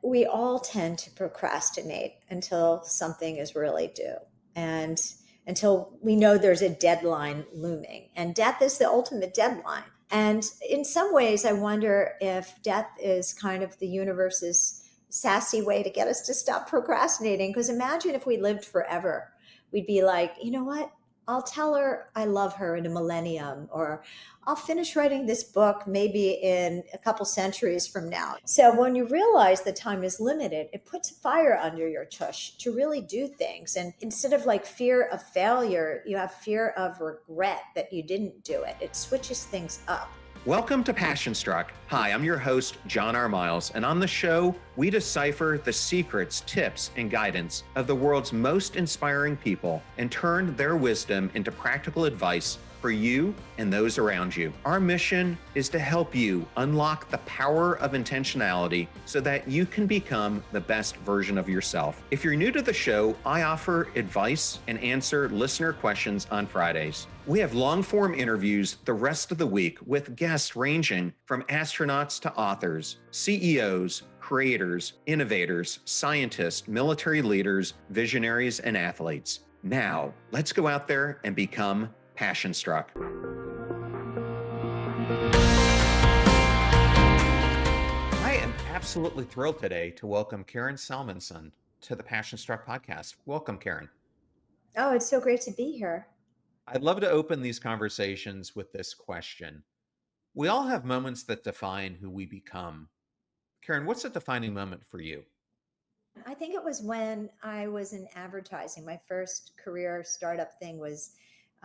we all tend to procrastinate until something is really due and until we know there's a deadline looming. And death is the ultimate deadline. And in some ways, I wonder if death is kind of the universe's sassy way to get us to stop procrastinating. Because imagine if we lived forever, we'd be like, you know what? I'll tell her I love her in a millennium, or I'll finish writing this book maybe in a couple centuries from now. So when you realize the time is limited, it puts a fire under your tush to really do things. And instead of like fear of failure, you have fear of regret that you didn't do it. It switches things up. Welcome to Passion Struck. Hi, I'm your host, John R. Miles, and on the show, we decipher the secrets, tips, and guidance of the world's most inspiring people and turn their wisdom into practical advice for you and those around you. Our mission is to help you unlock the power of intentionality so that you can become the best version of yourself. If you're new to the show, I offer advice and answer listener questions on Fridays. We have long-form interviews the rest of the week with guests ranging from astronauts to authors, CEOs, creators, innovators, scientists, military leaders, visionaries, and athletes. Now, let's go out there and become Passion Struck. I am absolutely thrilled today to welcome Karen Salmansohn to the Passion Struck podcast. Welcome, Karen. Oh, it's so great to be here. I'd love to open these conversations with this question. We all have moments that define who we become. Karen, what's a defining moment for you? I think it was when I was in advertising. My first career startup thing was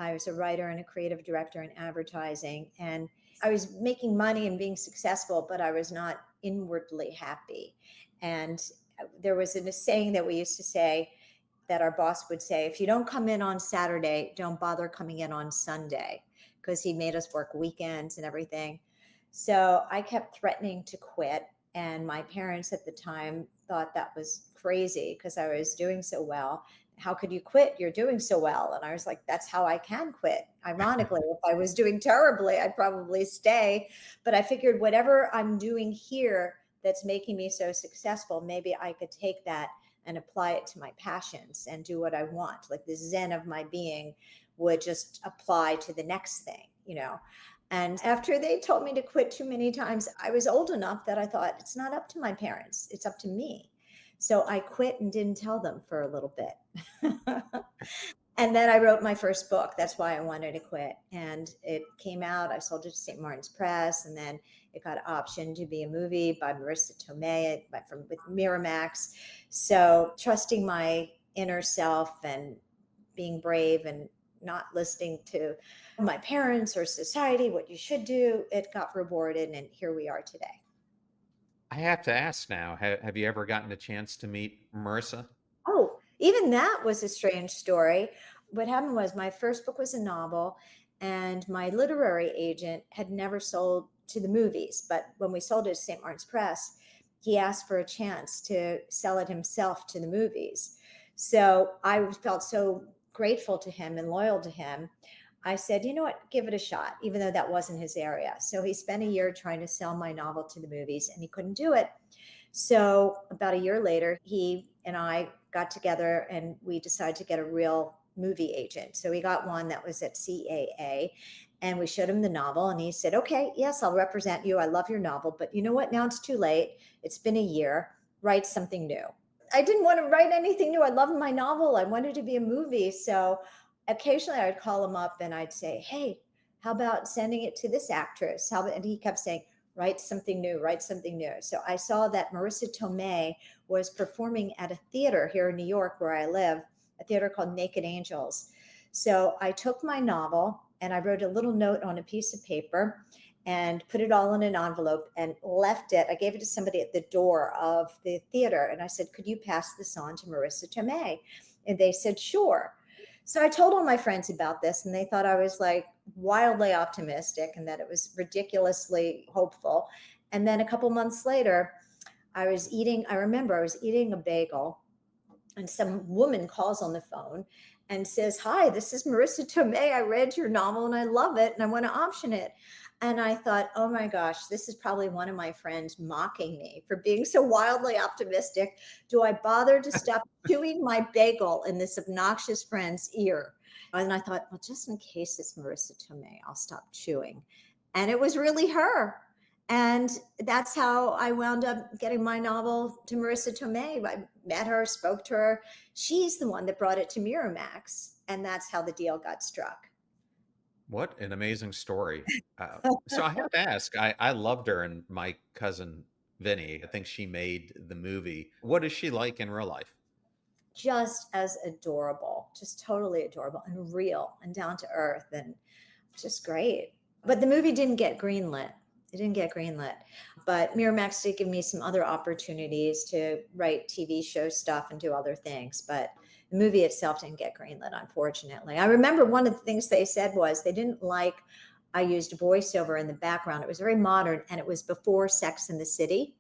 I was a writer and a creative director in advertising, and I was making money and being successful, but I was not inwardly happy. And there was a saying that we used to say, that our boss would say, if you don't come in on Saturday, don't bother coming in on Sunday, because he made us work weekends and everything. So I kept threatening to quit. And my parents at the time thought that was crazy because I was doing so well. How could you quit? You're doing so well. And I was like, that's how I can quit. Ironically, if I was doing terribly, I'd probably stay. But I figured whatever I'm doing here that's making me so successful, maybe I could take that and apply it to my passions and do what I want. Like the zen of my being would just apply to the next thing. And after they told me to quit too many times, I was old enough that I thought it's not up to my parents, it's up to me. So I quit and didn't tell them for a little bit. And then I wrote my first book. That's why I wanted to quit. And it came out. I sold it to St. Martin's Press. And then it got optioned to be a movie by Marissa Tomei with Miramax. So trusting my inner self and being brave and not listening to my parents or society, what you should do, it got rewarded. And here we are today. I have to ask now, have you ever gotten a chance to meet Marissa? Oh, even that was a strange story. What happened was my first book was a novel, and my literary agent had never sold to the movies. But when we sold it to St. Martin's Press, he asked for a chance to sell it himself to the movies. So I felt so grateful to him and loyal to him. I said, you know what, give it a shot, even though that wasn't his area. So he spent a year trying to sell my novel to the movies, and he couldn't do it. So about a year later, he and I got together and we decided to get a real movie agent. So we got one that was at CAA, and we showed him the novel, and he said, okay, yes, I'll represent you. I love your novel, but you know what? Now it's too late. It's been a year. Write something new. I didn't want to write anything new. I loved my novel. I wanted to be a movie. So occasionally I'd call him up and I'd say, hey, how about sending it to this actress? And he kept saying, write something new, write something new. So I saw that Marissa Tomei was performing at a theater here in New York where I live, a theater called Naked Angels. So I took my novel and I wrote a little note on a piece of paper and put it all in an envelope and left it. I gave it to somebody at the door of the theater. And I said, could you pass this on to Marissa Tomei? And they said, sure. So I told all my friends about this, and they thought I was like wildly optimistic and that it was ridiculously hopeful. And then a couple months later, I remember I was eating a bagel, and some woman calls on the phone and says, hi, this is Marissa Tomei. I read your novel and I love it and I want to option it. And I thought, oh my gosh, this is probably one of my friends mocking me for being so wildly optimistic. Do I bother to stop chewing my bagel in this obnoxious friend's ear? And I thought, well, just in case it's Marissa Tomei, I'll stop chewing. And it was really her. And that's how I wound up getting my novel to Marissa Tomei. I met her, spoke to her. She's the one that brought it to Miramax. And that's how the deal got struck. What an amazing story. So I have to ask, I loved her and my cousin Vinny. I think she made the movie. What is she like in real life? Just as adorable, just totally adorable and real and down to earth and just great. But the movie didn't get greenlit. It didn't get greenlit. But Miramax did give me some other opportunities to write TV show stuff and do other things. But the movie itself didn't get greenlit, unfortunately. I remember one of the things they said was they didn't like I used voiceover in the background. It was very modern and it was before Sex in the City.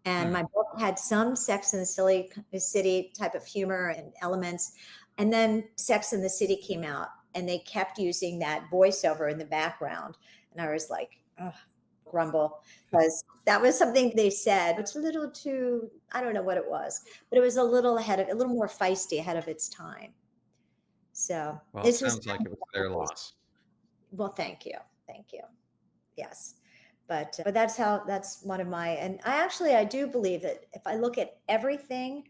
And Hmm. my book had some Sex in the City type of humor and elements. And then Sex in the City came out and they kept using that voiceover in the background. And I was like, oh, grumble, because that was something they said. It's a little too, I don't know what it was, but it was a little more feisty ahead of its time. So Well, it this was, sounds like it was their loss. well, thank you. Thank you. Yes. But that's one of my, and I do believe that if I look at everything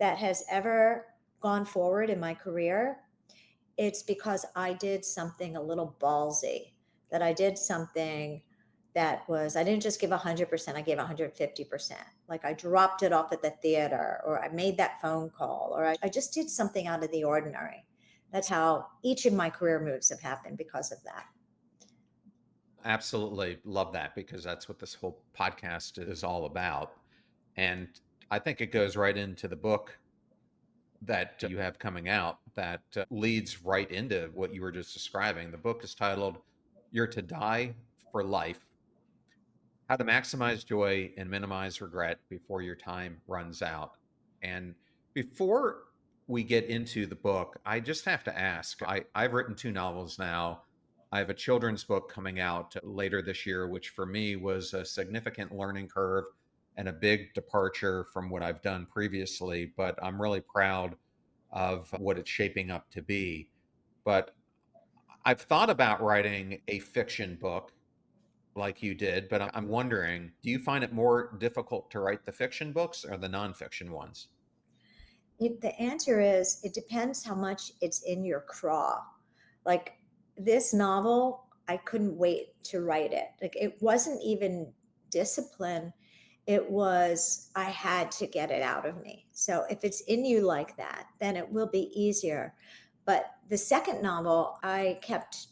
that has ever gone forward in my career, it's because I did something a little ballsy, that I did something that was, I didn't just give 100%, I gave 150%. Like I dropped it off at the theater, or I made that phone call, or I just did something out of the ordinary. That's how each of my career moves have happened because of that. Absolutely love that because that's what this whole podcast is all about. And I think it goes right into the book that you have coming out that leads right into what you were just describing. The book is titled You're to Die for Life: How to Maximize Joy and Minimize Regret Before Your Time Runs Out. And before we get into the book, I just have to ask, I've written two novels now. I have a children's book coming out later this year, which for me was a significant learning curve and a big departure from what I've done previously. But I'm really proud of what it's shaping up to be. But I've thought about writing a fiction book like you did, but I'm wondering, do you find it more difficult to write the fiction books or the nonfiction ones? The answer is it depends how much it's in your craw. Like this novel, I couldn't wait to write it. Like it wasn't even discipline. It was, I had to get it out of me. So if it's in you like that, then it will be easier. But the second novel, I kept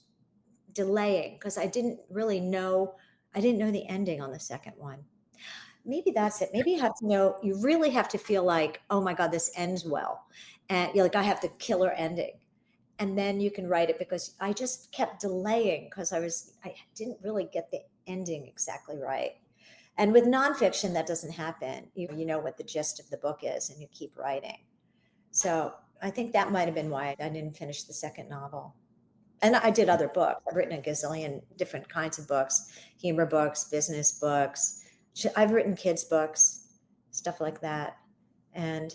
delaying because I didn't know the ending on the second one. Maybe that's it. Maybe you have to know, you really have to feel like, oh my God, this ends well. And you're like, I have the killer ending. And then you can write it, because I just kept delaying because I didn't really get the ending exactly right. And with nonfiction, that doesn't happen. You know what the gist of the book is and you keep writing. So I think that might have been why I didn't finish the second novel. And I did other books. I've written a gazillion different kinds of books, humor books, business books. I've written kids' books, stuff like that. And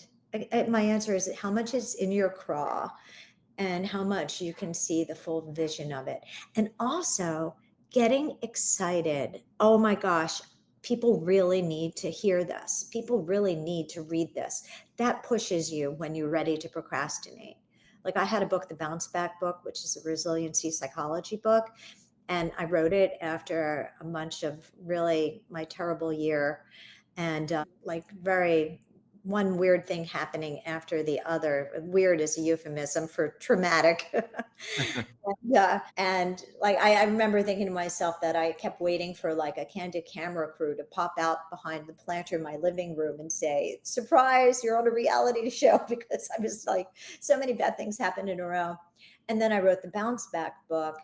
my answer is how much is in your craw and how much you can see the full vision of it. And also getting excited. Oh my gosh, people really need to hear this. People really need to read this. That pushes you when you're ready to procrastinate. Like I had a book, the Bounce Back book, which is a resiliency psychology book. And I wrote it after a bunch of really my terrible year, and like very one weird thing happening after the other. Weird is a euphemism for traumatic. And like I remember thinking to myself that I kept waiting for like a candid camera crew to pop out behind the planter in my living room and say, "Surprise, you're on a reality show," because I was like, so many bad things happened in a row. And then I wrote the Bounce Back book,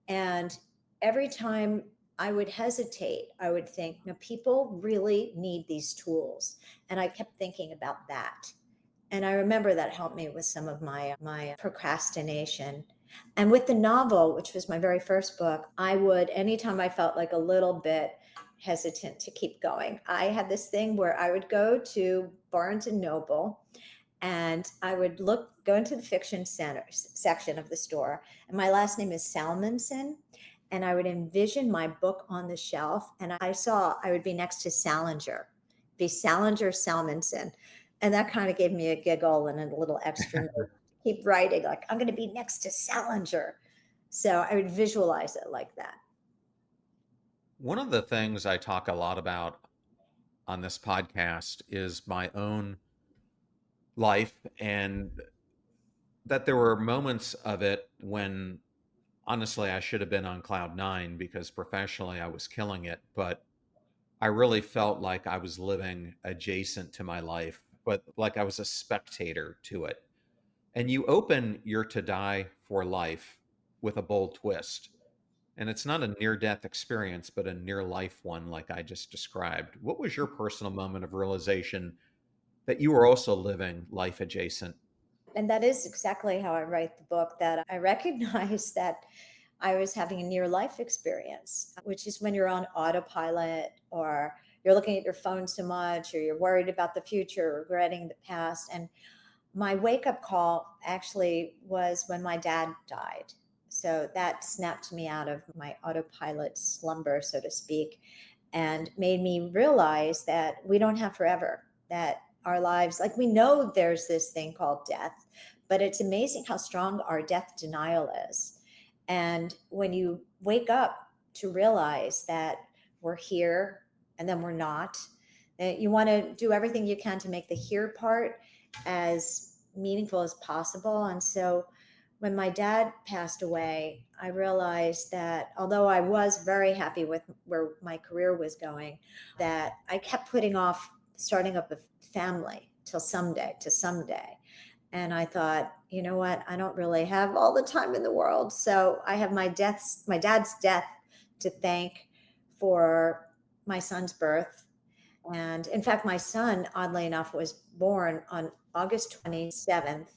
and every time I would hesitate, I would think, no, people really need these tools. And I kept thinking about that. And I remember that helped me with some of my procrastination. And with the novel, which was my very first book, I would, anytime I felt like a little bit hesitant to keep going, I had this thing where I would go to Barnes and Noble and I would go into the fiction center section of the store. And my last name is Salmansohn. And I would envision my book on the shelf. And I would be next to Salinger, be Salinger Salmansohn. And that kind of gave me a giggle and a little extra note to keep writing, like, I'm going to be next to Salinger. So I would visualize it like that. One of the things I talk a lot about on this podcast is my own life, and that there were moments of it when honestly I should have been on cloud nine because professionally I was killing it, but I really felt like I was living adjacent to my life, but like I was a spectator to it. And you open your To Die for Life with a bold twist. And it's not a near death experience, but a near life one, like I just described. What was your personal moment of realization that you were also living life adjacent? And that is exactly how I write the book, that I recognize that I was having a near life experience, which is when you're on autopilot or you're looking at your phone so much or you're worried about the future, regretting the past. And my wake up call actually was when my dad died. So that snapped me out of my autopilot slumber, so to speak, and made me realize that we don't have forever, that our lives, like, we know there's this thing called death, but it's amazing how strong our death denial is. And when you wake up to realize that we're here and then we're not, that you want to do everything you can to make the here part as meaningful as possible. And so when my dad passed away, I realized that although I was very happy with where my career was going, that I kept putting off starting up a family to someday. And I thought, you know what? I don't really have all the time in the world. So I have my dad's death to thank for my son's birth. And in fact, my son, oddly enough, was born on August 27th,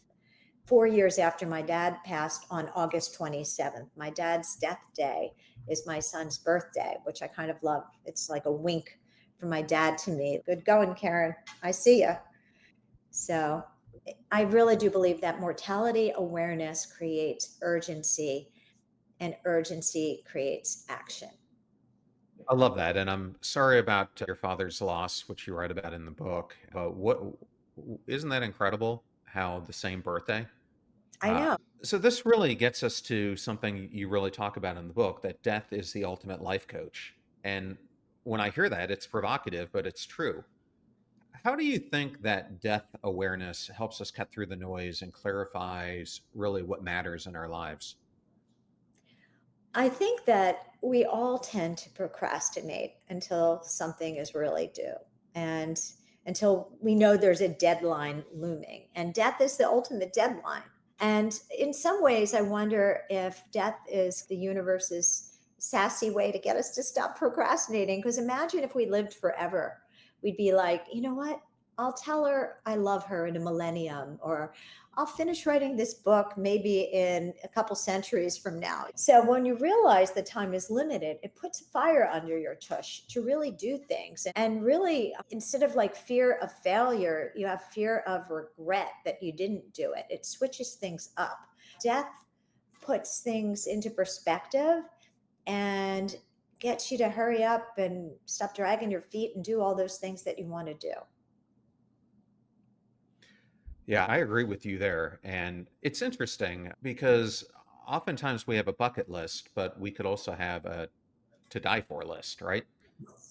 4 years after my dad passed on August 27th. My dad's death day is my son's birthday, which I kind of love. It's like a wink from my dad to me. Good going, Karen. I see you. So I really do believe that mortality awareness creates urgency, and urgency creates action. I love that. And I'm sorry about your father's loss, which you write about in the book. But isn't that incredible how the same birthday? I Uh, know. so this really gets us to something you really talk about in the book, that death is the ultimate life coach. And when I hear that, it's provocative, but it's true. How do you think that death awareness helps us cut through the noise and clarifies really what matters in our lives? I think that we all tend to procrastinate until something is really due and until we know there's a deadline looming. And death is the ultimate deadline. And in some ways, I wonder if death is the universe's sassy way to get us to stop procrastinating. Because imagine if we lived forever, we'd be like, you know what? I'll tell her I love her in a millennium, or I'll finish writing this book maybe in a couple centuries from now. So when you realize the time is limited, it puts fire under your tush to really do things. And really, instead of like fear of failure, you have fear of regret that you didn't do it. It switches things up. Death puts things into perspective and gets you to hurry up and stop dragging your feet and do all those things that you want to do. Yeah, I agree with you there. And it's interesting because oftentimes we have a bucket list, but we could also have a to die for list, right?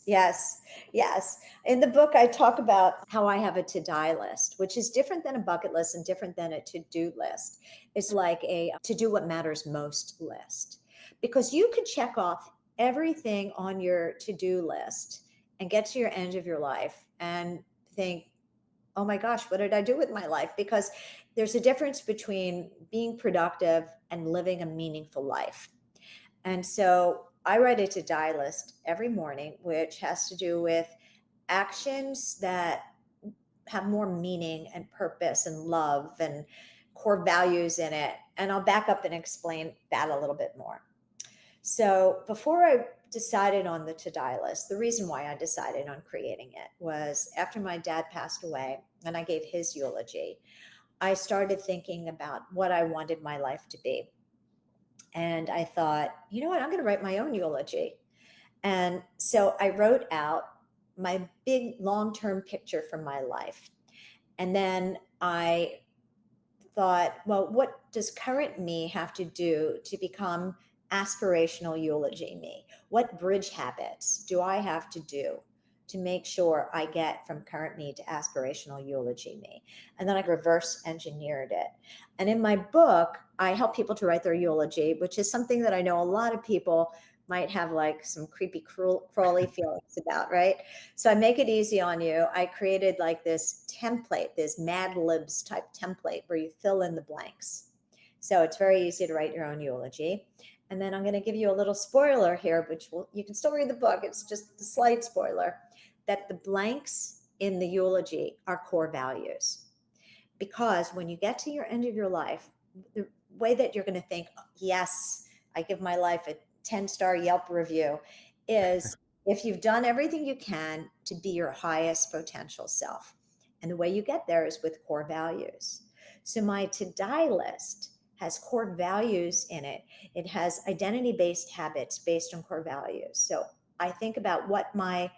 Yes, yes. In the book, I talk about how I have a to die list, which is different than a bucket list and different than a to do list. It's like a to do what matters most list, because you could check off everything on your to do list and get to your end of your life and think, oh my gosh, what did I do with my life? Because there's a difference between being productive and living a meaningful life. And so I write a to die list every morning, which has to do with actions that have more meaning and purpose and love and core values in it. And I'll back up and explain that a little bit more. So before I decided on the to-die list, the reason why I decided on creating it was after my dad passed away and I gave his eulogy, I started thinking about what I wanted my life to be. And I thought, you know what, I'm going to write my own eulogy. And so I wrote out my big long-term picture for my life. And then I thought, well, what does current me have to do to become aspirational eulogy me? What bridge habits do I have to do to make sure I get from current me to aspirational eulogy me? And then I reverse engineered it. And in my book, I help people to write their eulogy, which is something that I know a lot of people might have like some creepy crawly feelings about, right? So I make it easy on you. I created like this template, this Mad Libs type template where you fill in the blanks. So it's very easy to write your own eulogy. And then I'm going to give you a little spoiler here, which you can still read the book. It's just a slight spoiler that the blanks in the eulogy are core values. Because when you get to your end of your life, the way that you're going to think, yes, I give my life a 10-star Yelp review, is if you've done everything you can to be your highest potential self. And the way you get there is with core values. So my to-die list has core values in it. It has identity-based habits based on core values. So I think about what my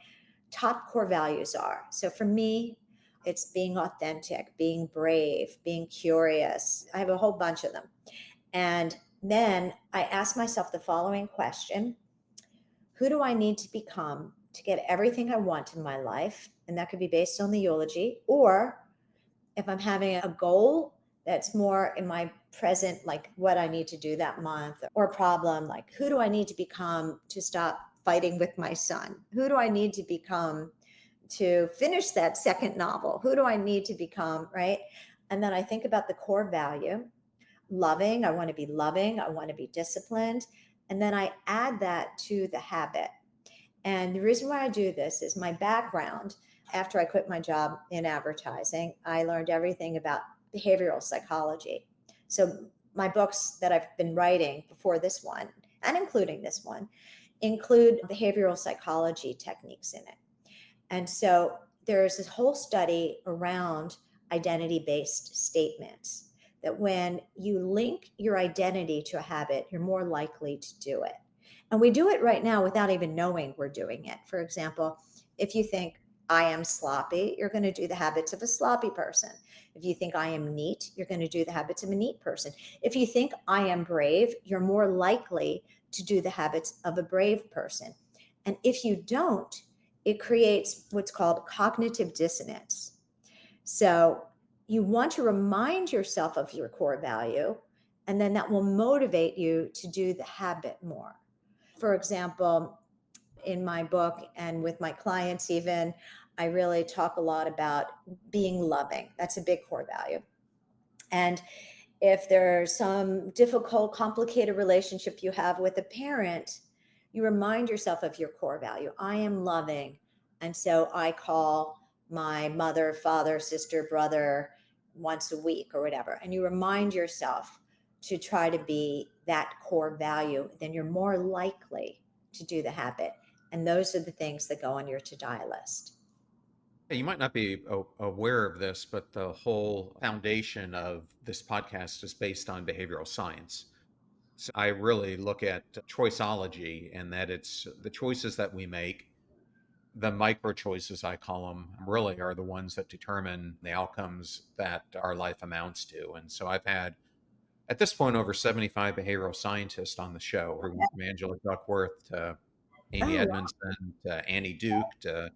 top core values are. So for me, it's being authentic, being brave, being curious. I have a whole bunch of them. And then I ask myself the following question: who do I need to become to get everything I want in my life? And that could be based on the eulogy. Or if I'm having a goal that's more in my present, like what I need to do that month, or a problem, like who do I need to become to stop fighting with my son? Who do I need to become to finish that second novel? Who do I need to become, right? And then I think about the core value. Loving, I want to be loving, I want to be disciplined. And then I add that to the habit. And the reason why I do this is my background. After I quit my job in advertising, I learned everything about behavioral psychology. So my books that I've been writing before this one, and including this one, include behavioral psychology techniques in it. And so there's this whole study around identity-based statements that when you link your identity to a habit, you're more likely to do it. And we do it right now without even knowing we're doing it. For example, if you think I am sloppy, you're going to do the habits of a sloppy person. If you think I am neat, you're going to do the habits of a neat person. If you think I am brave, you're more likely to do the habits of a brave person. And if you don't, it creates what's called cognitive dissonance. So you want to remind yourself of your core value, and then that will motivate you to do the habit more. For example, in my book and with my clients even, I really talk a lot about being loving. That's a big core value. And if there's some difficult, complicated relationship you have with a parent, you remind yourself of your core value. I am loving. And so I call my mother, father, sister, brother once a week or whatever. And you remind yourself to try to be that core value, then you're more likely to do the habit. And those are the things that go on your to-die list. You might not be aware of this, but the whole foundation of this podcast is based on behavioral science. So I really look at choiceology, and that it's the choices that we make, the micro choices, I call them, really are the ones that determine the outcomes that our life amounts to. And so I've had, at this point, over 75 behavioral scientists on the show, everyone from Angela Duckworth to Amy Oh, wow. Edmondson to Annie Duke to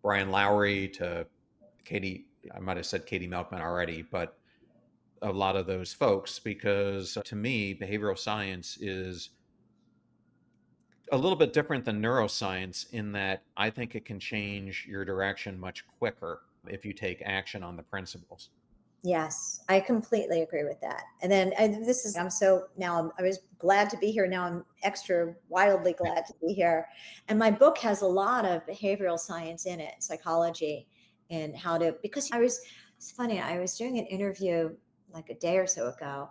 Brian Lowry to Katie. I might have said Katie Melkman already, but a lot of those folks, because to me, behavioral science is a little bit different than neuroscience in that I think it can change your direction much quicker if you take action on the principles. Yes, I completely agree with that. And then I'm so now I was glad to be here. Now I'm extra wildly glad to be here. And my book has a lot of behavioral science in it, psychology, and how to, because it's funny, I was doing an interview like a day or so ago,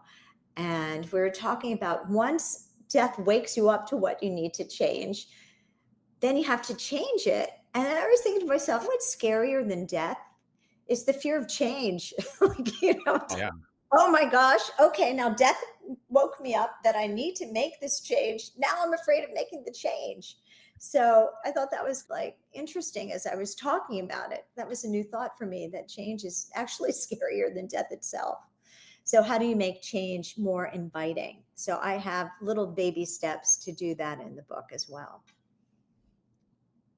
and we were talking about once death wakes you up to what you need to change, then you have to change it. And I was thinking to myself, what's scarier than death is the fear of change. Like, Oh, yeah. oh my gosh, okay, now death woke me up that I need to make this change. Now I'm afraid of making the change. So I thought that was like interesting as I was talking about it. That was a new thought for me, that change is actually scarier than death itself. So, how do you make change more inviting? So, I have little baby steps to do that in the book as well.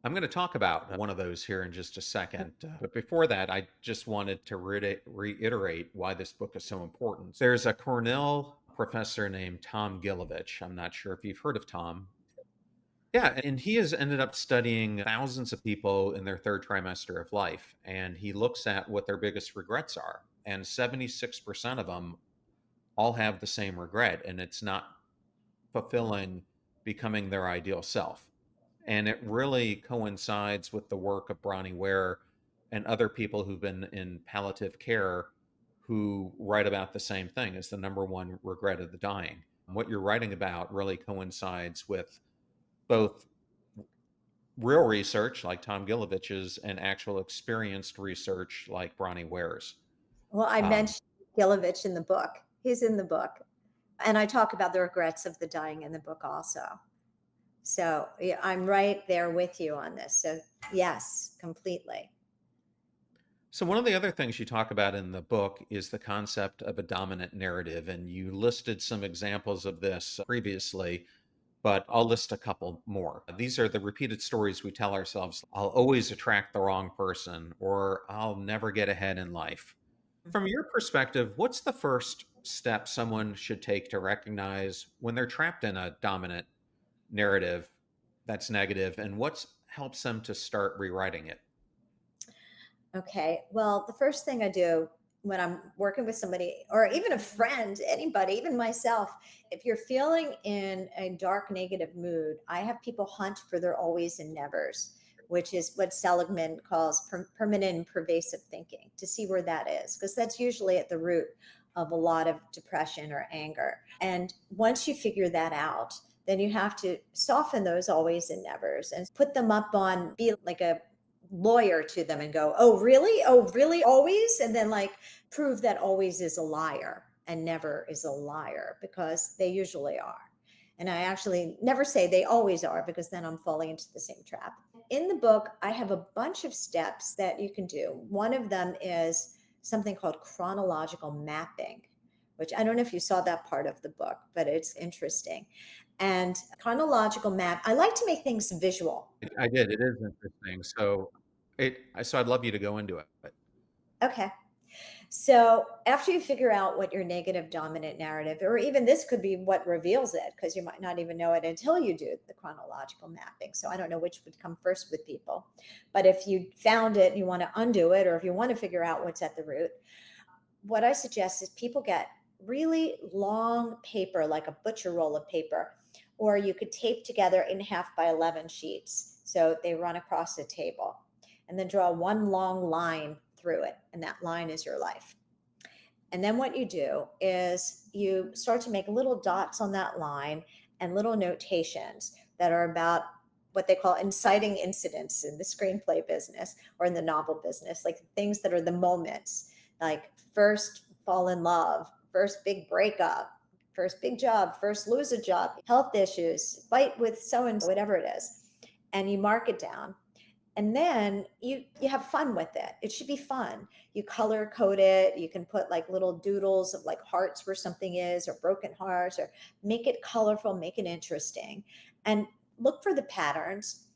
I'm going to talk about one of those here in just a second. But before that, I just wanted to reiterate why this book is so important. There's a Cornell professor named Tom Gilovich. I'm not sure if you've heard of Tom. Yeah, and he has ended up studying thousands of people in their third trimester of life, and he looks at what their biggest regrets are. And 76% of them all have the same regret, and it's not fulfilling becoming their ideal self. And it really coincides with the work of Bronnie Ware and other people who've been in palliative care who write about the same thing as the number one regret of the dying. What you're writing about really coincides with both real research like Tom Gilovich's and actual experienced research like Bronnie Ware's. Well, I Um, mentioned Gilovich in the book. He's in the book. And I talk about the regrets of the dying in the book also. So yeah, I'm right there with you on this. So, yes, completely. so one of the other things you talk about in the book is the concept of a dominant narrative, and you listed some examples of this previously, but I'll list a couple more. These are the repeated stories we tell ourselves: I'll always attract the wrong person, or I'll never get ahead in life. From your perspective, what's the first step someone should take to recognize when they're trapped in a dominant narrative that's negative, and what helps them to start rewriting it? Okay. Well, the first thing I do when I'm working with somebody or even a friend, anybody, even myself, if you're feeling in a dark, negative mood, I have people hunt for their always and nevers, which is what Seligman calls permanent and pervasive thinking, to see where that is, because that's usually at the root of a lot of depression or anger. And once you figure that out, then you have to soften those always and nevers and put them up on, be like a lawyer to them and go, oh, really? Oh, really? Always? And then like prove that always is a liar and never is a liar, because they usually are. And I actually never say they always are, because then I'm falling into the same trap. In the book, I have a bunch of steps that you can do. One of them is something called chronological mapping, which I don't know if you saw that part of the book, but it's interesting. And chronological map, I like to make things visual. I did. It is interesting. So I'd love you to go into it. Okay. So after you figure out what your negative dominant narrative, or even this could be what reveals it, because you might not even know it until you do the chronological mapping. So I don't know which would come first with people. But if you found it and you want to undo it, or if you want to figure out what's at the root, what I suggest is people get really long paper, like a butcher roll of paper, or you could tape together 8.5 by 11 sheets so they run across the table, and then draw one long line through it. And that line is your life. And then what you do is you start to make little dots on that line and little notations that are about what they call inciting incidents in the screenplay business or in the novel business, like things that are the moments, like first fall in love, first big breakup, first big job, first lose a job, health issues, fight with so and whatever it is. And you mark it down, and then you have fun with it. It should be fun. You color code it. You can put like little doodles of like hearts where something is, or broken hearts, or make it colorful, make it interesting, and look for the patterns.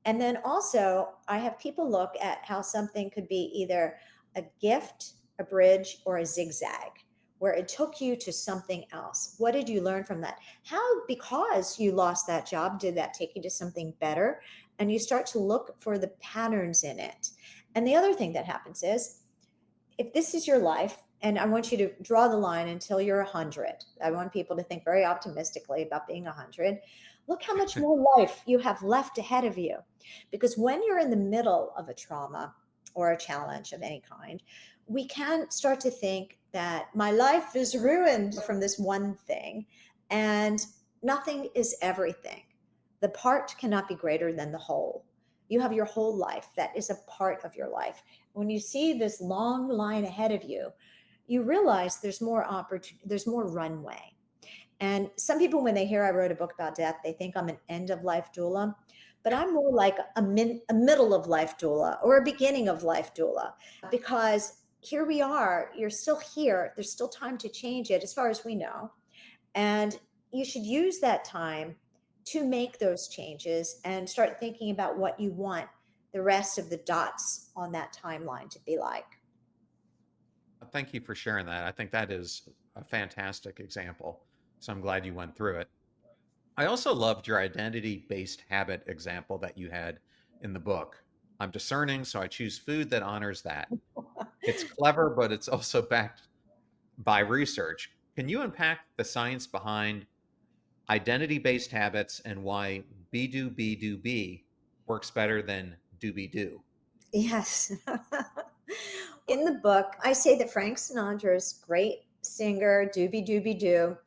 And then also I have people look at how something could be either a gift, a bridge, or a zigzag, where it took you to something else. What did you learn from that? How, because you lost that job, did that take you to something better? And you start to look for the patterns in it. And the other thing that happens is, if this is your life, and I want you to draw the line until you're 100. I want people to think very optimistically about being 100. Look how much more life you have left ahead of you. Because when you're in the middle of a trauma or a challenge of any kind, we can start to think that my life is ruined from this one thing, and nothing is everything. The part cannot be greater than the whole. You have your whole life that is a part of your life. When you see this long line ahead of you, you realize there's more opportunity, there's more runway. And some people, when they hear I wrote a book about death, they think I'm an end of life doula, but I'm more like a middle of life doula or a beginning of life doula, because here we are, you're still here, there's still time to change it as far as we know. And you should use that time to make those changes and start thinking about what you want the rest of the dots on that timeline to be like. Thank you for sharing that. I think that is a fantastic example. So I'm glad you went through it. I also loved your identity based habit example that you had in the book. I'm discerning, so I choose food that honors that. It's clever, but it's also backed by research. Can you unpack the science behind identity based habits and why be do be works better than do be do? Yes. In the book, I say that Frank Sinatra's great singer, doobie doobie doo,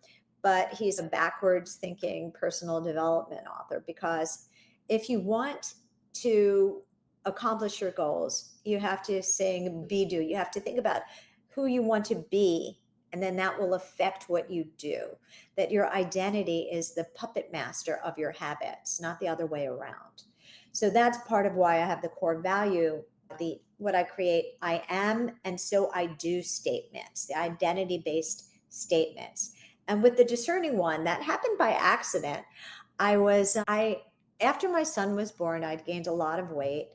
but he's a backwards thinking personal development author, because if you want to accomplish your goals, you have to sing be do. You have to think about who you want to be, and then that will affect what you do. That your identity is the puppet master of your habits, not the other way around. So that's part of why I have the core value, the what I create, I am and so I do statements, the identity based statements. And with the discerning one, that happened by accident. I after my son was born, I'd gained a lot of weight,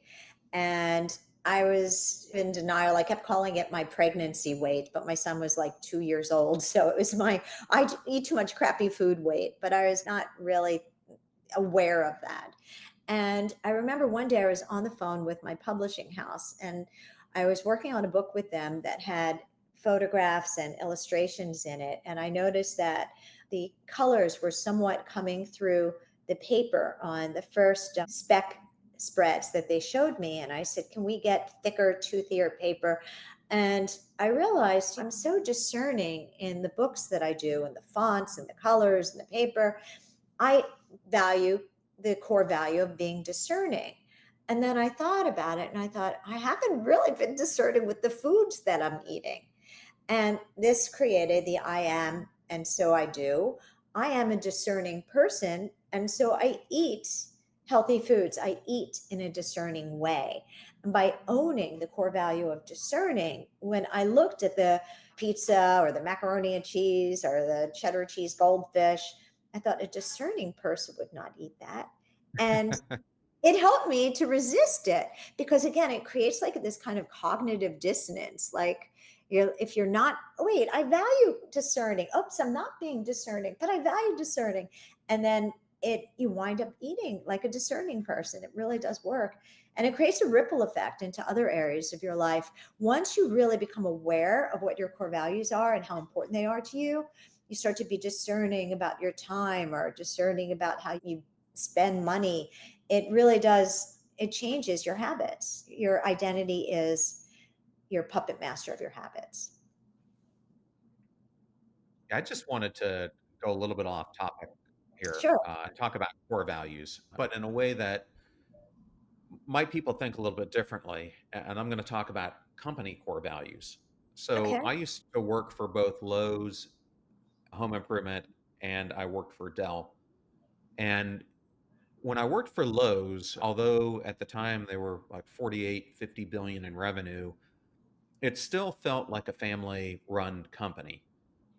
and I was in denial. I kept calling it my pregnancy weight, but my son was like 2 years old. So it was I eat too much crappy food weight, but I was not really aware of that. And I remember one day I was on the phone with my publishing house, and I was working on a book with them that had photographs and illustrations in it. And I noticed that the colors were somewhat coming through the paper on the first spec spreads that they showed me. And I said, can we get thicker, toothier paper? And I realized I'm so discerning in the books that I do, and the fonts and the colors and the paper. I value the core value of being discerning. And then I thought about it and I thought, I haven't really been discerning with the foods that I'm eating. And this created the I am, and so I do. I am a discerning person, and so I eat healthy foods. I eat in a discerning way. And by owning the core value of discerning, when I looked at the pizza or the macaroni and cheese or the cheddar cheese goldfish, I thought a discerning person would not eat that. And it helped me to resist it, because again, it creates like this kind of cognitive dissonance. Like if you're not, oh, wait, I value discerning. Oops, I'm not being discerning, but I value discerning. And then you wind up eating like a discerning person. It really does work. And it creates a ripple effect into other areas of your life. Once you really become aware of what your core values are and how important they are to you, you start to be discerning about your time or discerning about how you spend money. It really does, it changes your habits. Your identity is your puppet master of your habits. I just wanted to go a little bit off topic here, Sure. and talk about core values, but in a way that might people think a little bit differently. And I'm going to talk about company core values. So Okay. I used to work for both Lowe's Home Improvement and I worked for Dell. And when I worked for Lowe's, although at the time they were like 48, 50 billion in revenue, it still felt like a family run company.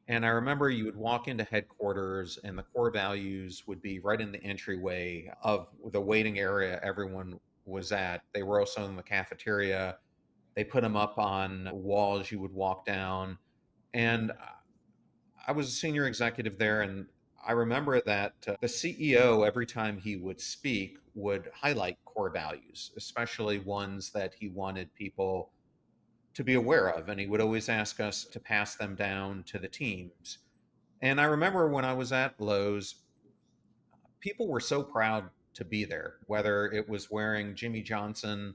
And I remember you would walk into headquarters and the core values would be right in the entryway of the waiting area everyone was at. They were also in the cafeteria. They put them up on walls you would walk down. And I was a senior executive there. And I remember that the CEO, every time he would speak, would highlight core values, especially ones that he wanted people to be aware of. And he would always ask us to pass them down to the teams. And I remember when I was at Lowe's, people were so proud to be there, whether it was wearing Jimmy Johnson,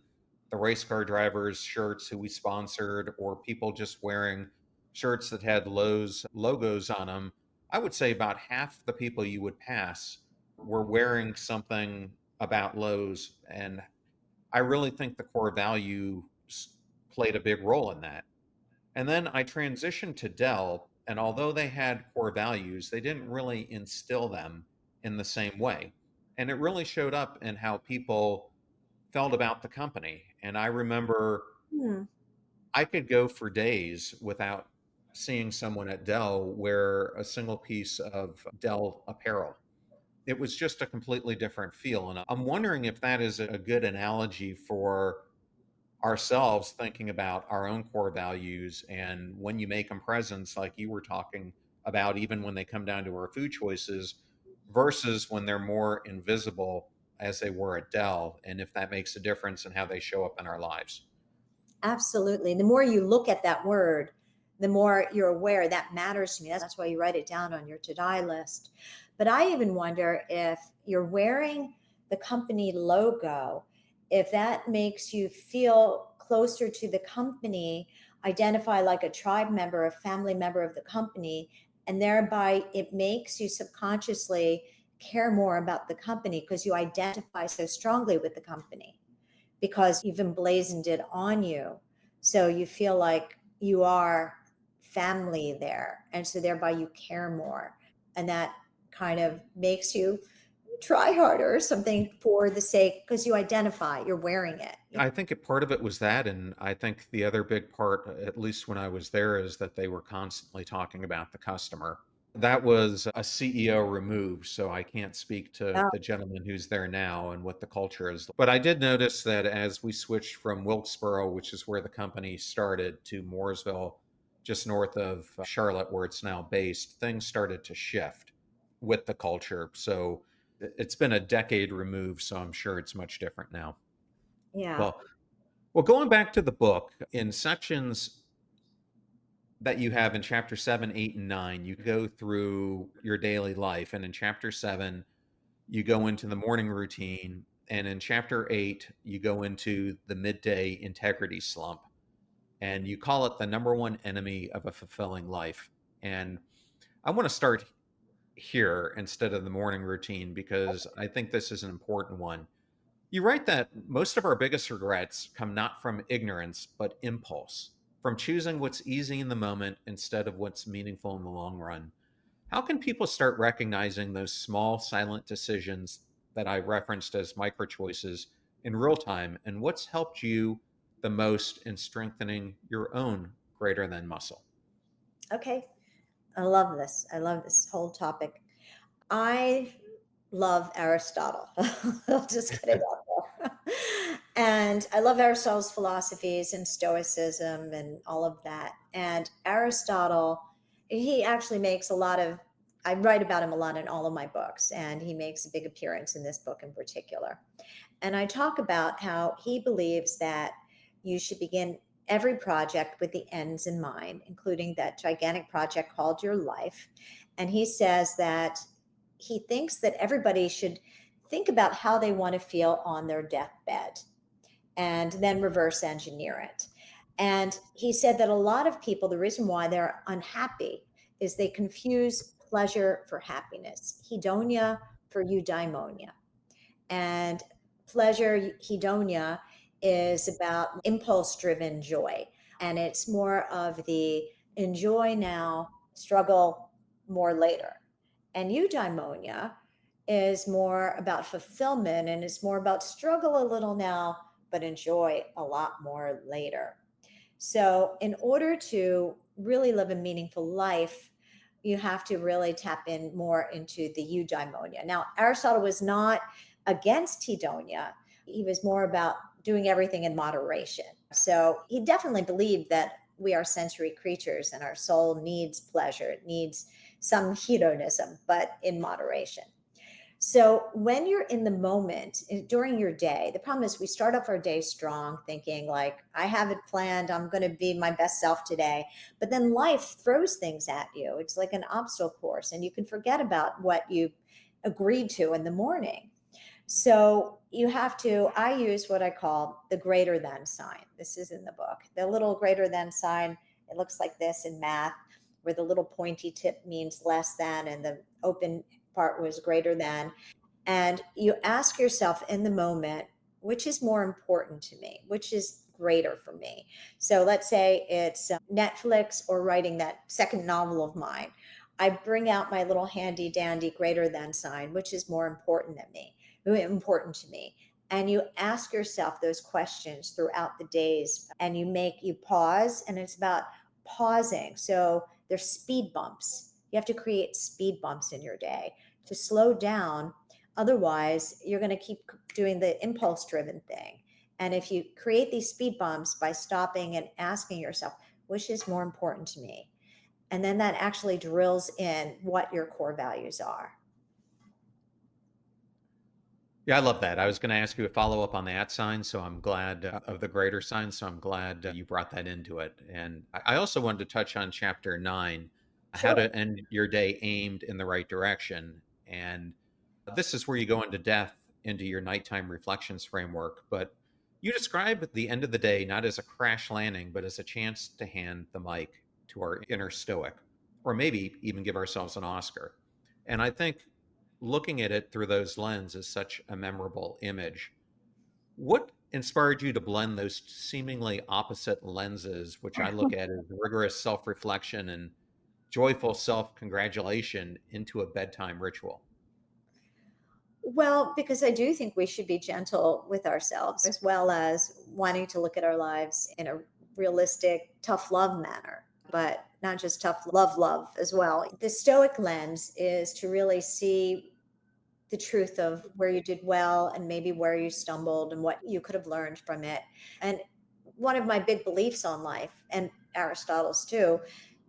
the race car drivers' shirts who we sponsored, or people just wearing shirts that had Lowe's logos on them, I would say about half the people you would pass were wearing something about Lowe's. And I really think the core values played a big role in that. And then I transitioned to Dell, and although they had core values, they didn't really instill them in the same way. And it really showed up in how people felt about the company. And I remember Hmm. I could go for days without seeing someone at Dell wear a single piece of Dell apparel. It was just a completely different feel. And I'm wondering if that is a good analogy for ourselves thinking about our own core values, and when you make them presence, like you were talking about, even when they come down to our food choices versus when they're more invisible as they were at Dell, and if that makes a difference in how they show up in our lives. Absolutely. The more you look at that word, the more you're aware that matters to me. That's why you write it down on your to-die list. But I even wonder if you're wearing the company logo, if that makes you feel closer to the company, identify like a tribe member, a family member of the company, and thereby it makes you subconsciously care more about the company because you identify so strongly with the company because you've emblazoned it on you. So you feel like you are family there. And so thereby you care more. And that kind of makes you try harder or something for the sake, because you identify, you're wearing it. I think part of it was that, and I think the other big part, at least when I was there, is that they were constantly talking about the customer. That was a CEO removed, so I can't speak to Oh, the gentleman who's there now and what the culture is. But I did notice that as we switched from Wilkesboro, which is where the company started, to Mooresville, just north of Charlotte, where it's now based, things started to shift with the culture. So it's been a decade removed, so I'm sure it's much different now. yeah. Well, going back to the book, in sections that you have in chapter 7, 8, and 9, you go through your daily life. And in chapter 7, you go into the morning routine. And in chapter 8, you go into the midday integrity slump. And you call it the number one enemy of a fulfilling life. And I want to start here instead of the morning routine because I think this is an important one. You write that most of our biggest regrets come not from ignorance, but impulse, from choosing what's easy in the moment instead of what's meaningful in the long run. How can people start recognizing those small, silent decisions that I referenced as micro choices in real time? And what's helped you the most in strengthening your own greater than muscle? Okay. I love this. I love this whole topic. I love Aristotle. I'll just get it out there. And I love Aristotle's philosophies and Stoicism and all of that. And Aristotle, he actually makes a lot of, I write about him a lot in all of my books, and he makes a big appearance in this book in particular. And I talk about how he believes that you should begin every project with the ends in mind, including that gigantic project called your life. And he says that he thinks that everybody should think about how they want to feel on their deathbed and then reverse engineer it. And he said that a lot of people, the reason why they're unhappy is they confuse pleasure for happiness, hedonia for eudaimonia. And pleasure, hedonia, is about impulse driven joy. And it's more of the enjoy now, struggle more later. And eudaimonia is more about fulfillment and it's more about struggle a little now, but enjoy a lot more later. So, in order to really live a meaningful life, you have to really tap in more into the eudaimonia. Now, Aristotle was not against hedonia, he was more about doing everything in moderation. So, he definitely believed that we are sensory creatures and our soul needs pleasure, it needs some hedonism, but in moderation. So when you're in the moment during your day, the problem is we start off our day strong, thinking like, I have it planned, I'm going to be my best self today. But then life throws things at you. It's like an obstacle course, and you can forget about what you agreed to in the morning. So you have to, I use what I call the greater than sign. This is in the book. The little greater than sign It looks like this in math, where the little pointy tip means less than and the open part was greater than. And you ask yourself in the moment, which is more important to me? Which is greater for me? So let's say it's Netflix or writing that second novel of mine. I bring out my little handy dandy greater than sign, which is more important than me, important to me. And you ask yourself those questions throughout the days and you pause, and it's about pausing. So there's speed bumps. You have to create speed bumps in your day to slow down. Otherwise, you're going to keep doing the impulse driven thing. And if you create these speed bumps by stopping and asking yourself, which is more important to me? And then that actually drills in what your core values are. Yeah, I love that. I was going to ask you a follow up on the at sign, so I'm glad of the greater sign. So I'm glad you brought that into it. And I also wanted to touch on chapter 9, how Sure. to end your day aimed in the right direction. And this is where you go into depth into your nighttime reflections framework. But you describe the end of the day not as a crash landing, but as a chance to hand the mic to our inner stoic, or maybe even give ourselves an Oscar. And I think looking at it through those lenses is such a memorable image. What inspired you to blend those seemingly opposite lenses, which I look at as rigorous self reflection and joyful self congratulation, into a bedtime ritual? Well, because I do think we should be gentle with ourselves as well as wanting to look at our lives in a realistic, tough love manner, but not just tough love as well. The Stoic lens is to really see the truth of where you did well and maybe where you stumbled and what you could have learned from it. And one of my big beliefs on life, and Aristotle's too,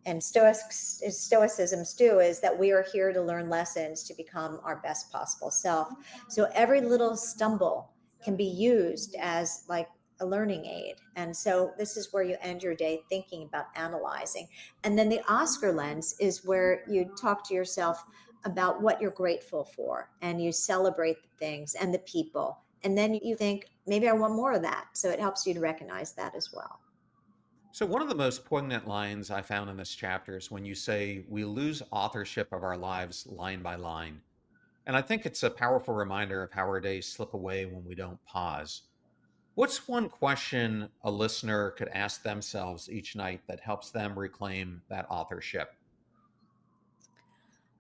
and stoicism's too, is that we are here to learn lessons to become our best possible self. So every little stumble can be used as like a learning aid. And so this is where you end your day thinking about analyzing. And then the Oscar lens is where you talk to yourself about what you're grateful for and you celebrate the things and the people. And then you think, maybe I want more of that. So it helps you to recognize that as well. So, one of the most poignant lines I found in this chapter is when you say, we lose authorship of our lives line by line. And I think it's a powerful reminder of how our days slip away when we don't pause. What's one question a listener could ask themselves each night that helps them reclaim that authorship?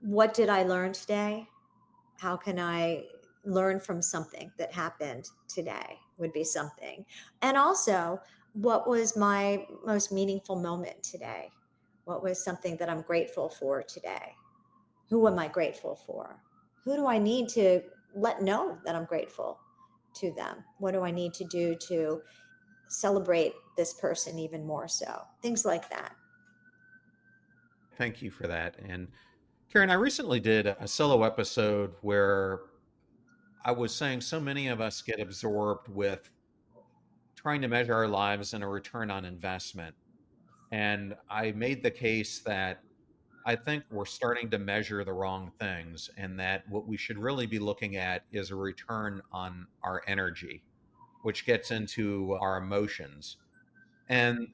What did I learn today? How can I learn from something that happened today? Would be something. And also, what was my most meaningful moment today? What was something that I'm grateful for today? Who am I grateful for? Who do I need to let know that I'm grateful to them? What do I need to do to celebrate this person even more so? Things like that. Thank you for that. And Karen, I recently did a solo episode where I was saying so many of us get absorbed with trying to measure our lives and a return on investment. And I made the case that I think we're starting to measure the wrong things, and that what we should really be looking at is a return on our energy, which gets into our emotions. And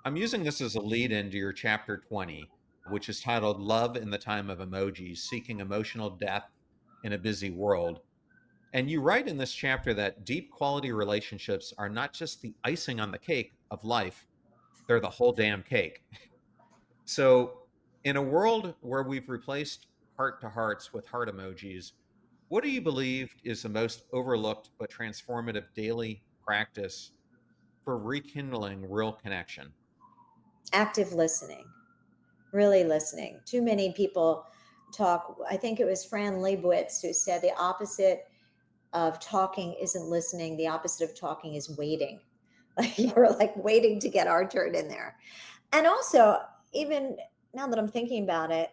I'm using this as a lead into your chapter 20, which is titled Love in the Time of Emojis, Seeking Emotional Depth in a Busy World. And you write in this chapter that deep quality relationships are not just the icing on the cake of life, they're the whole damn cake. So, in a world where we've replaced heart to hearts with heart emojis, what do you believe is the most overlooked but transformative daily practice for rekindling real connection? Active listening, really listening. Too many people talk. I think it was Fran Lebowitz who said the opposite of talking isn't listening. The opposite of talking is waiting. Like you're like waiting to get our turn in there. And also, even now that I'm thinking about it,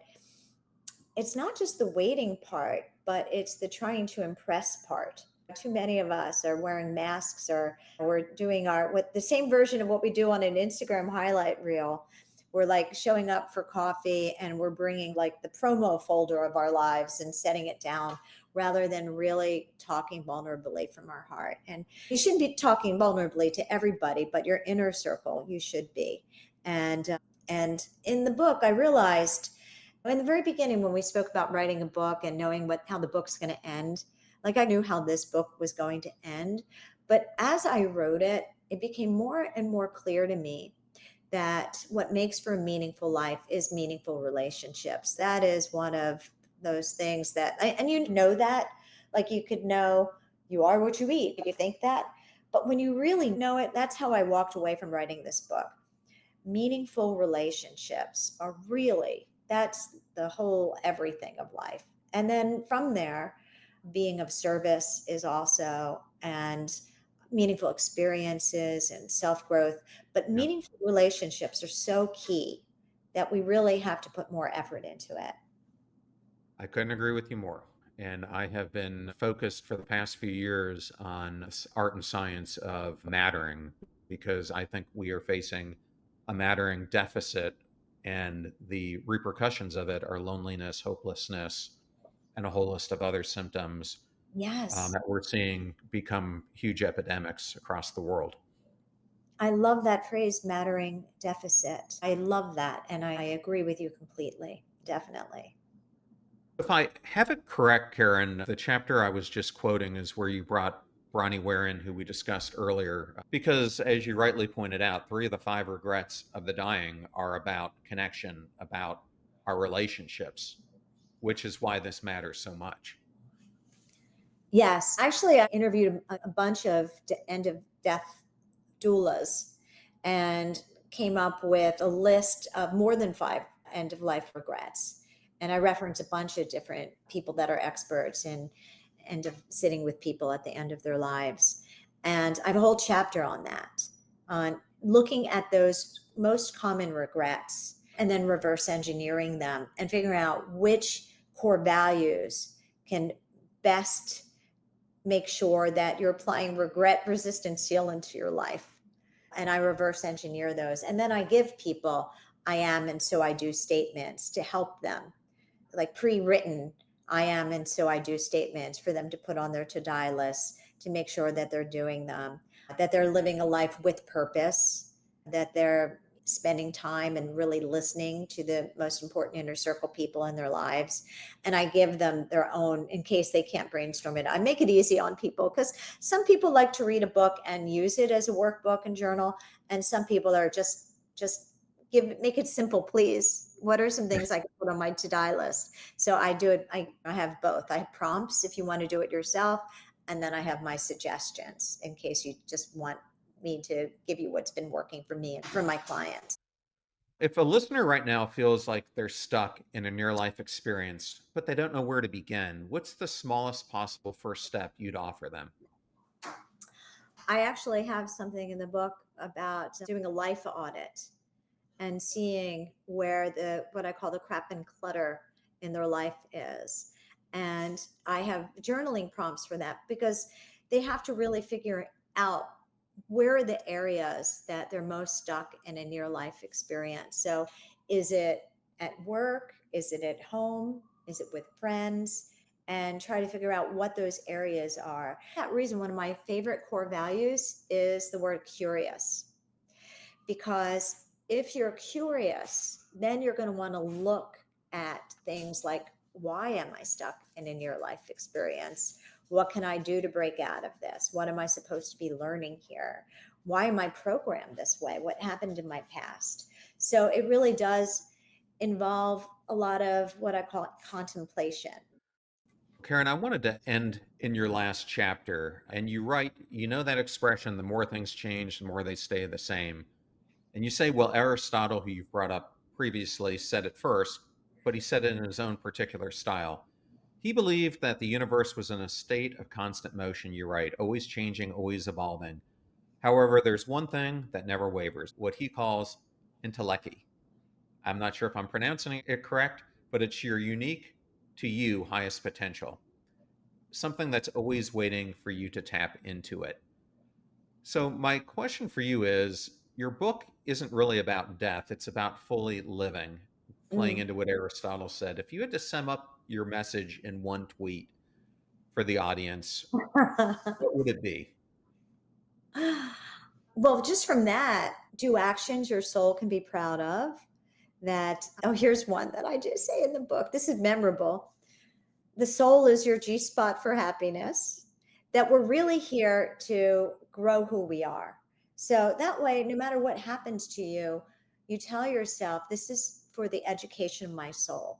it's not just the waiting part, but it's the trying to impress part. Too many of us are wearing masks or we're doing our what the same version of what we do on an Instagram highlight reel. We're like showing up for coffee and we're bringing like the promo folder of our lives and setting it down rather than really talking vulnerably from our heart. And you shouldn't be talking vulnerably to everybody, but your inner circle, you should be. And And in the book, I realized in the very beginning when we spoke about writing a book and knowing how the book's going to end, like I knew how this book was going to end. But as I wrote it, it became more and more clear to me that what makes for a meaningful life is meaningful relationships. That is one of those things that, and you know that, like you could know you are what you eat. You think that. But when you really know it, that's how I walked away from writing this book. Meaningful relationships are really, that's the whole everything of life. And then from there, being of service is also, and meaningful experiences and self growth. But Yeah. meaningful relationships are so key that we really have to put more effort into it. I couldn't agree with you more. And I have been focused for the past few years on art and science of mattering because I think we are facing a mattering deficit, and the repercussions of it are loneliness, hopelessness, and a whole list of other symptoms Yes. that we're seeing become huge epidemics across the world. I love that phrase, mattering deficit. I love that. And I agree with you completely. Definitely. If I have it correct, Karen, the chapter I was just quoting is where you brought Bronnie Ware in, who we discussed earlier, because as you rightly pointed out, 3 of the 5 regrets of the dying are about connection, about our relationships, which is why this matters so much. Yes. Actually, I interviewed a bunch of end of death doulas and came up with a list of more than 5 end of life regrets. And I reference a bunch of different people that are experts in end of sitting with people at the end of their lives. And I have a whole chapter on that, on looking at those most common regrets and then reverse engineering them and figuring out which core values can best make sure that you're applying regret resistant seal into your life. And I reverse engineer those. And then I give people I am and so I do statements to help them, like pre-written I am and so I do statements for them to put on their to-die list to make sure that they're doing them, that they're living a life with purpose, that they're spending time and really listening to the most important inner circle people in their lives. And I give them their own in case they can't brainstorm it. I make it easy on people because some people like to read a book and use it as a workbook and journal, and some people are just make it simple, please. What are some things I can put on my to-die list? So I do it. I have both. I have prompts if you want to do it yourself, and then I have my suggestions in case you just want me to give you what's been working for me and for my clients. If a listener right now feels like they're stuck in a near life experience, but they don't know where to begin, what's the smallest possible first step you'd offer them? I actually have something in the book about doing a life audit and seeing where the what I call the crap and clutter in their life is. And I have journaling prompts for that because they have to really figure out where are the areas that they're most stuck in a near life experience. So is it at work? Is it at home? Is it with friends? And try to figure out what those areas are. For that reason, one of my favorite core values is the word curious, because if you're curious, then you're going to want to look at things like, why am I stuck in a near life experience? What can I do to break out of this? What am I supposed to be learning here? Why am I programmed this way? What happened in my past? So it really does involve a lot of what I call contemplation. Karen, I wanted to end in your last chapter, and you write, you know that expression, the more things change, the more they stay the same. And you say, well, Aristotle, who you've brought up previously, said it first, but he said it in his own particular style. He believed that the universe was in a state of constant motion, you write, always changing, always evolving. However, there's one thing that never wavers, what he calls entelechy. I'm not sure if I'm pronouncing it correct, but it's your unique to you highest potential, something that's always waiting for you to tap into it. So, my question for you is your book isn't really about death, it's about fully living, playing Mm. into what Aristotle said. If you had to sum up your message in one tweet for the audience, what would it be? Well, just from that, do actions your soul can be proud of. that, oh, here's one that I do say in the book. This is memorable. The soul is your G spot for happiness, that we're really here to grow who we are. So that way, no matter what happens to you, you tell yourself, this is for the education of my soul.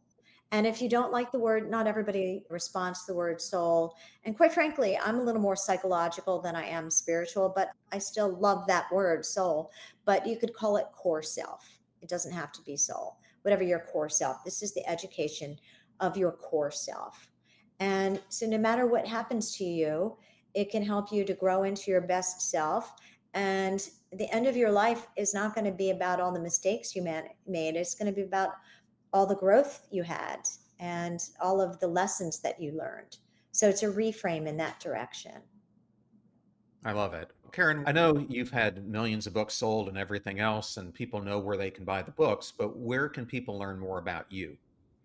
And if you don't like the word, not everybody responds to the word soul. And quite frankly, I'm a little more psychological than I am spiritual, but I still love that word, soul. But you could call it core self. It doesn't have to be soul, whatever your core self. This is the education of your core self. And so, no matter what happens to you, it can help you to grow into your best self. And the end of your life is not going to be about all the mistakes you made. It's going to be about all the growth you had and all of the lessons that you learned. So, it's a reframe in that direction. I love it. Karen, I know you've had millions of books sold and everything else, and people know where they can buy the books, but where can people learn more about you?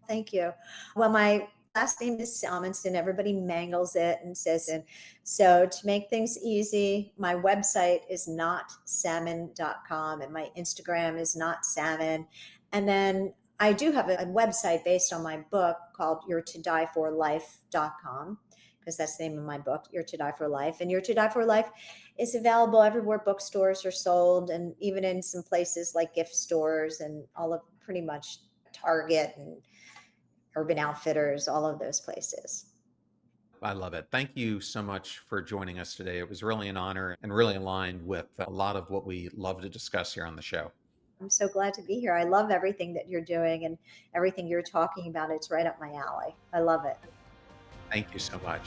Thank you. Well, my last name is Salmonson. Everybody mangles it and says it. So to make things easy, my website is notsalmon.com and my Instagram is notsalmon. And then I do have a website based on my book called you're to die for life.com, because that's the name of my book, You're to Die for Life. And You're to Die for Life is available everywhere bookstores are sold, and even in some places like gift stores and all of pretty much Target and Urban Outfitters, all of those places. I love it. Thank you so much for joining us today. It was really an honor and really aligned with a lot of what we love to discuss here on the show. I'm so glad to be here. I love everything that you're doing and everything you're talking about. It's right up my alley. I love it. Thank you so much.